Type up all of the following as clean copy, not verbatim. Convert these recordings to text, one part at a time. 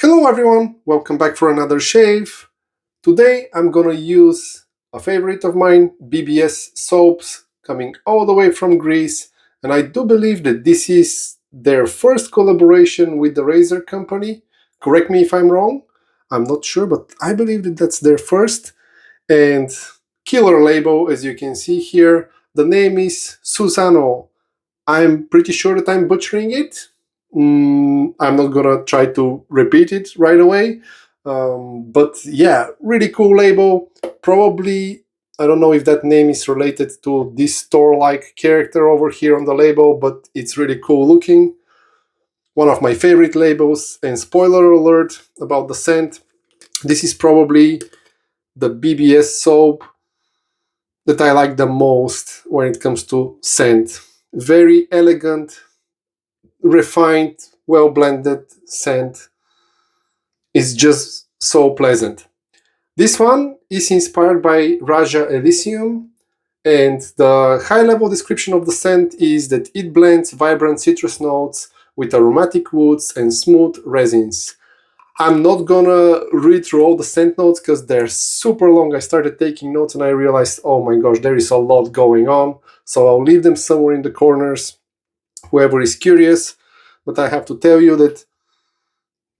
Hello everyone, welcome back for another shave. Today I'm gonna use a favorite of mine, BBS Soaps, coming all the way from Greece, and I do believe that this is their first collaboration with the razor company. Correct me if I'm wrong, I'm not sure, but I believe that that's their first. And killer label, as you can see here. The name is Susanoo. I'm pretty sure that I'm butchering it. I'm not gonna try to repeat it right away. But yeah, really cool label. Probably, I don't know if that name is related to this store-like character over here on the label, but it's really cool looking. One of my favorite labels, and spoiler alert about the scent, this is probably the BBS soap that I like the most when it comes to scent. Very elegant, refined, well blended scent is just so pleasant. This one is inspired by Raja Elysium, and the high level description of the scent is that it blends vibrant citrus notes with aromatic woods and smooth resins. I'm not gonna read through all the scent notes because they're super long. I started taking notes and I realized, oh my gosh, there is a lot going on. So I'll leave them somewhere in the corners, whoever is curious. But I have to tell you that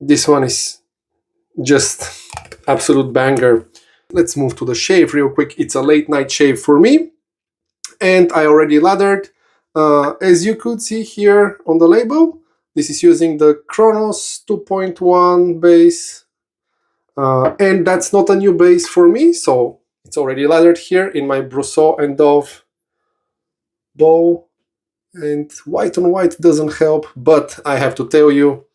this one is just absolute banger. Let's move to the shave real quick. It's a late night shave for me, and I already lathered. As you could see here on the label, this is using the Kronos 2.1 base, and that's not a new base for me, so it's already lathered here in my Brousseau and Dove bowl. And white on white doesn't help, but I have to tell you,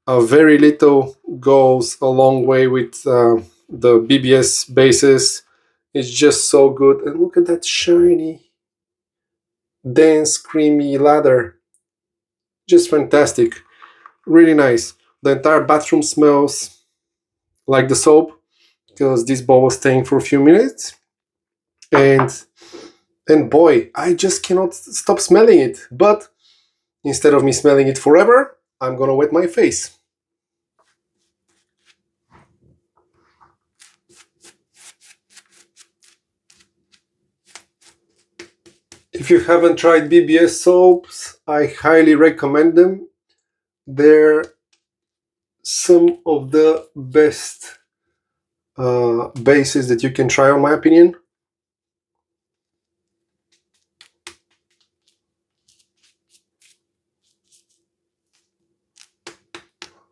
a very little goes a long way with the BBS bases. It's just so good. And look at that shiny, dense, creamy lather. Just fantastic. Really nice. The entire bathroom smells like the soap because this ball was staying for a few minutes. And boy, I just cannot stop smelling it. But instead of me smelling it forever, I'm gonna wet my face. If you haven't tried BBS soaps, I highly recommend them. They're some of the best bases that you can try, in my opinion.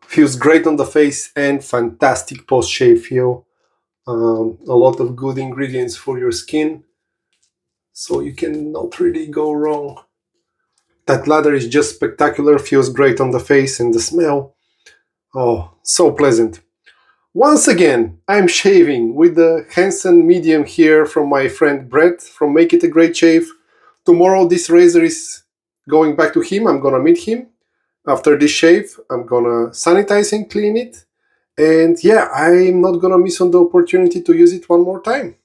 Feels great on the face and fantastic post-shave feel. A lot of good ingredients for your skin, so you cannot really go wrong. That lather is just spectacular, feels great on the face, and the smell, oh, so pleasant. Once again, I'm shaving with the Henson medium here from my friend Brett from Make It a Great Shave. Tomorrow this razor is going back to him. I'm gonna meet him. After this shave, I'm gonna sanitize and clean it. And yeah, I'm not gonna miss on the opportunity to use it one more time.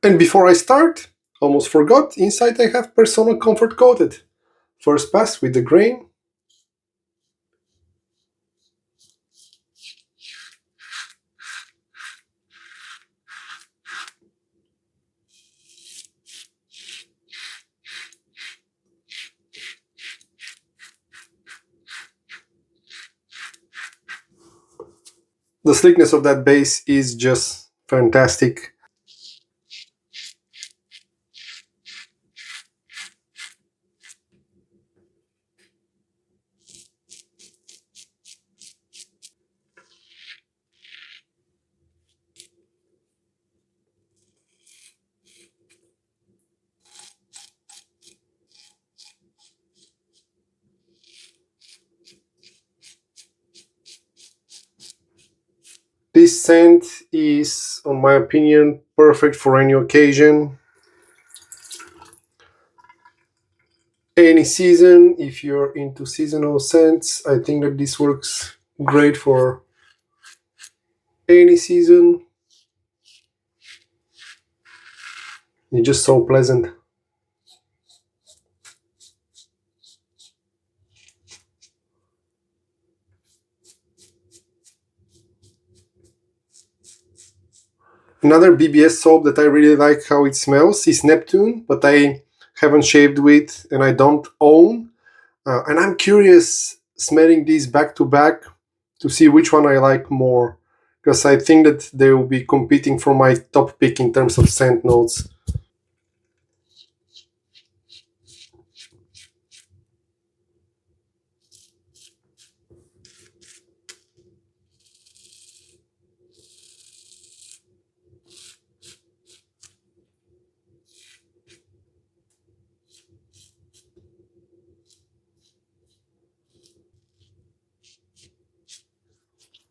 And before I start, almost forgot, inside I have Personna Comfort Coated. First pass with the grain. The slickness of that base is just fantastic. This scent is, in my opinion, perfect for any occasion, any season. If you're into seasonal scents, I think that this works great for any season. It's just so pleasant. Another BBS soap that I really like how it smells is Neptune, but I haven't shaved with and I don't own. And I'm curious smelling these back to back to see which one I like more, because I think that they will be competing for my top pick in terms of scent notes.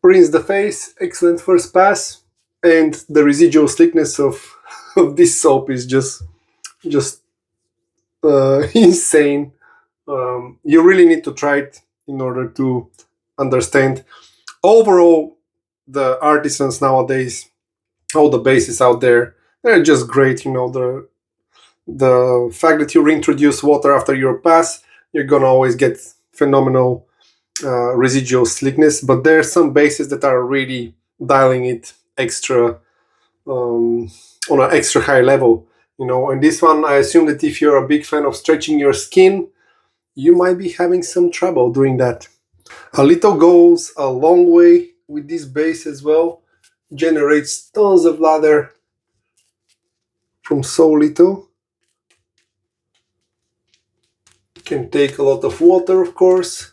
Rinse the face, excellent first pass, and the residual slickness of, of this soap is just insane. You really need to try it in order to understand. Overall, the artisans nowadays, all the bases out there, they're just great. You know, the fact that you reintroduce water after your pass, you're gonna always get phenomenal residual slickness. But there are some bases that are really dialing it extra on an extra high level. You know, and this one, I assume that if you're a big fan of stretching your skin, you might be having some trouble doing that. A little goes a long way with this base as well. Generates tons of lather from so little. Can take a lot of water, of course.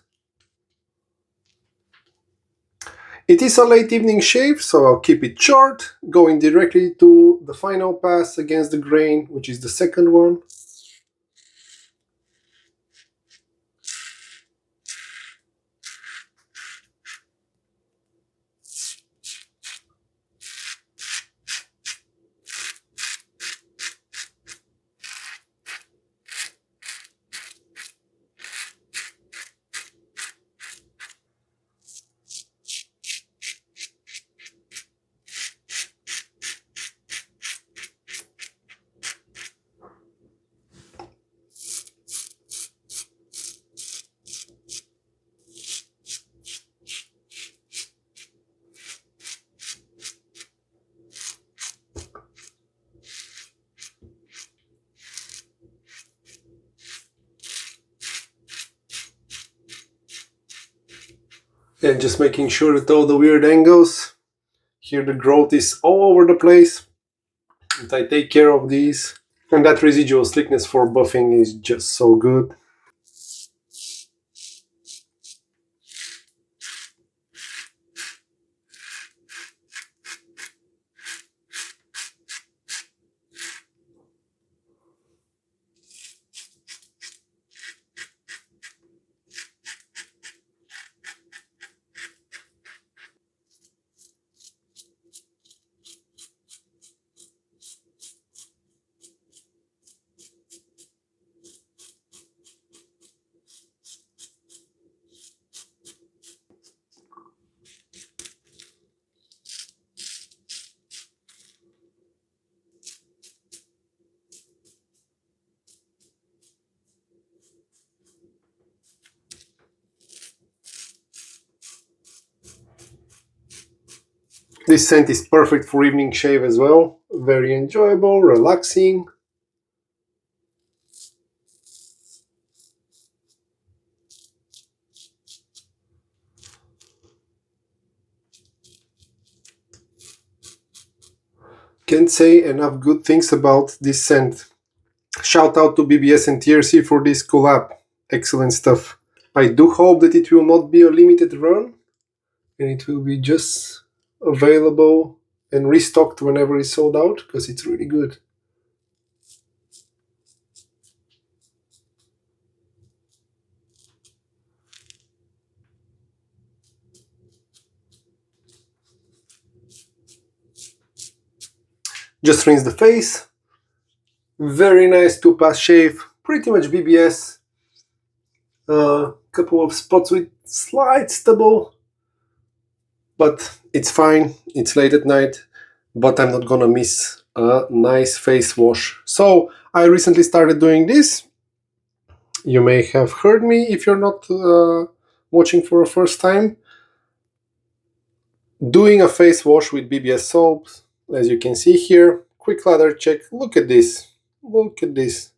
It is a late evening shave, so I'll keep it short, going directly to the final pass against the grain, which is the second one. And just making sure that all the weird angles, here the growth is all over the place, and I take care of these. And that residual slickness for buffing is just so good. This scent is perfect for evening shave as well. Very enjoyable, relaxing. Can't say enough good things about this scent. Shout out to BBS and TRC for this collab. Excellent stuff. I do hope that it will not be a limited run and it will be just available and restocked whenever it's sold out, because it's really good. Just rinse the face. Very nice two-pass shave. Pretty much BBS. Couple of spots with slight stubble, but it's fine. It's late at night, but I'm not gonna miss a nice face wash. So I recently started doing this. You may have heard me if you're not watching for a first time. Doing a face wash with BBS soap as you can see here. Quick lather check. Look at this. Look at this.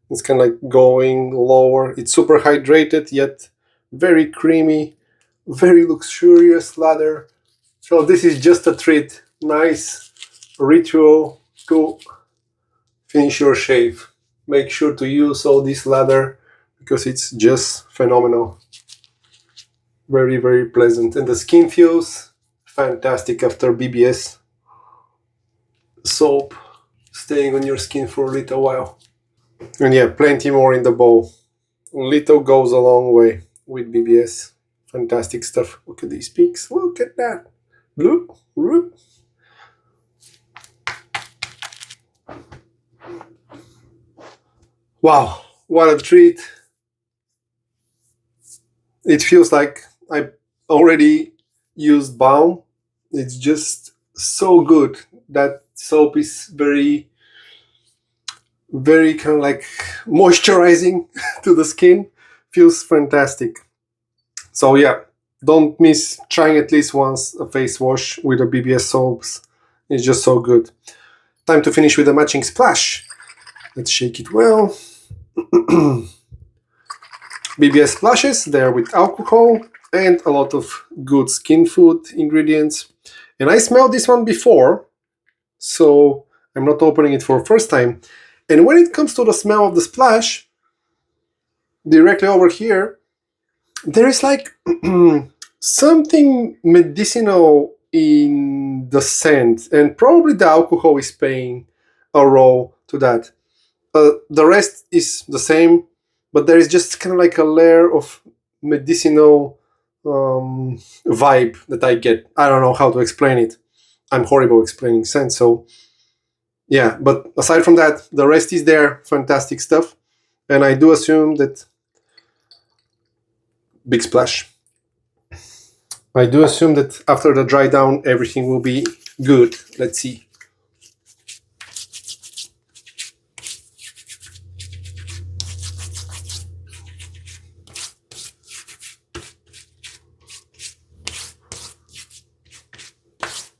It's kind of like going lower. It's super hydrated yet very creamy, very luxurious lather. So this is just a treat. Nice ritual to finish your shave. Make sure to use all this lather because it's just phenomenal. Very, very pleasant. And the skin feels fantastic after BBS soap, staying on your skin for a little while. And yeah, plenty more in the bowl. Little goes a long way with BBS. Fantastic stuff. Look at these peaks. Look at that. Look, look. Wow, what a treat. It feels like I already used balm. It's just so good. That soap is very, very kind of like moisturizing to the skin. Feels fantastic. So yeah, don't miss trying at least once a face wash with the BBS soaps. It's just so good. Time to finish with a matching splash. Let's shake it well. BBS splashes, they're with alcohol and a lot of good skin food ingredients. And I smelled this one before, so I'm not opening it for the first time. And when it comes to the smell of the splash, directly over here, there is like something medicinal in the scent, and probably the alcohol is playing a role to that. The rest is the same, but there is just kind of like a layer of medicinal vibe that I get. I don't know how to explain it. I'm horrible explaining scent, so yeah. But aside from that, the rest is there. Fantastic stuff. And I do assume that big splash. I do assume that after the dry down, everything will be good. Let's see.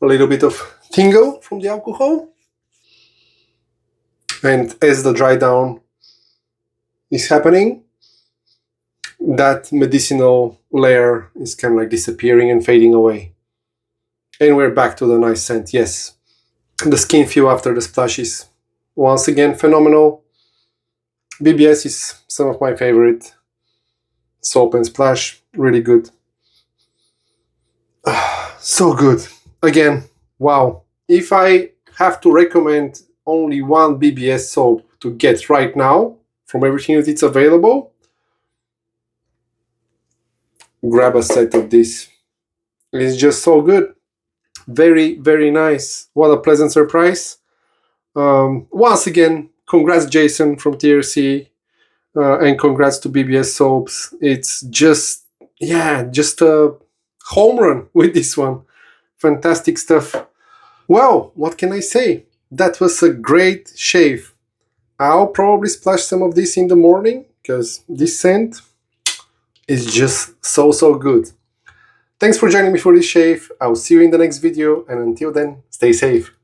A little bit of tingle from the alcohol. And as the dry down is happening, that medicinal layer is kind of like disappearing and fading away. And we're back to the nice scent, yes. The skin feel after the splash is once again phenomenal. BBS is some of my favorite soap and splash, really good. So good. Again, wow. If I have to recommend only one BBS soap to get right now, from everything that it's available, grab a set of this. It's just so good. Very, very nice. What a pleasant surprise. Once again, congrats Jason from TRC, and congrats to BBS Soaps. It's just, yeah, just a home run with this one. Fantastic stuff. Well, what can I say? That was a great shave. I'll probably splash some of this in the morning because this scent is just so, so good. Thanks for joining me for this shave. I'll see you in the next video, and until then, stay safe.